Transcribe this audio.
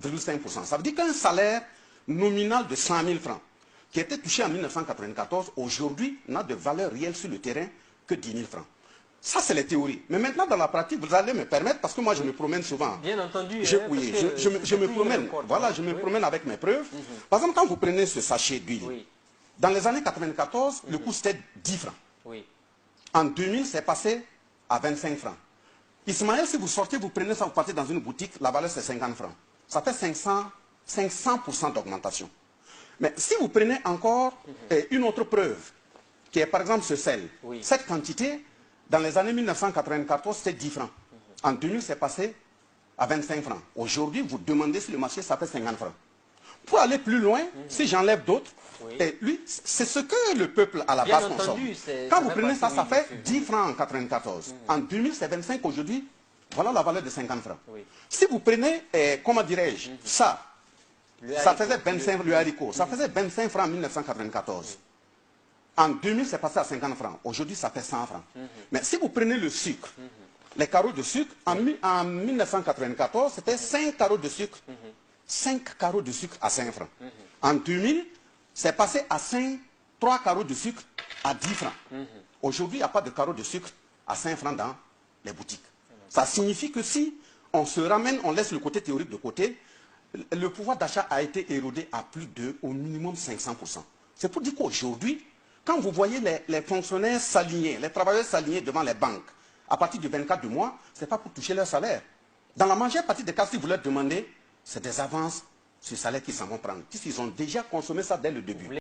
5%. Ça veut dire qu'un salaire nominal de 100 000 francs, qui était touché en 1994, aujourd'hui n'a de valeur réelle sur le terrain que 10 000 francs. Ça, c'est les théories. Mais maintenant, dans la pratique, vous allez me permettre, parce que moi, je me promène souvent. Bien entendu. Je me promène. Voilà, je me promène avec mes preuves. Par exemple, quand vous prenez ce sachet d'huile, dans les années 94, le coût c'était 10 francs. En 2000, c'est passé à 25 francs. Ismaël, si vous sortez, vous prenez ça, vous partez dans une boutique, la valeur c'est 50 francs. Ça fait 500% d'augmentation. Mais si vous prenez encore une autre preuve, qui est par exemple ce sel, cette quantité, dans les années 1994, c'était 10 francs. En 2000, c'est passé à 25 francs. Aujourd'hui, vous demandez sur le marché, ça fait 50 francs. Pour aller plus loin, si j'enlève d'autres, lui, c'est ce que le peuple à la base consomme. Quand vous prenez ça, ça fait 10 francs en 1994. En 2000, c'est 25. Aujourd'hui, voilà la valeur de 50 francs. Si vous prenez, comment dirais-je, ça faisait 25, le haricot, ça faisait 25 francs en 1994. En 2000, c'est passé à 50 francs. Aujourd'hui, ça fait 100 francs. Mais si vous prenez le sucre, les carreaux de sucre, en 1994, c'était 5 carreaux de sucre. 5 carreaux de sucre à 5 francs. En 2000, c'est passé à 3 carreaux de sucre à 10 francs. Aujourd'hui, il n'y a pas de carreaux de sucre à 5 francs dans les boutiques. Ça signifie que si on se ramène, on laisse le côté théorique de côté, le pouvoir d'achat a été érodé à plus de, au minimum 500%. C'est pour dire qu'aujourd'hui, quand vous voyez les fonctionnaires s'aligner, les travailleurs s'aligner devant les banques, à partir du 24 du mois, ce n'est pas pour toucher leur salaire. Dans la majeure partie des cas, si vous leur demandez, c'est des avances sur le salaire qu'ils s'en vont prendre. Puisqu'ils ont déjà consommé ça dès le début.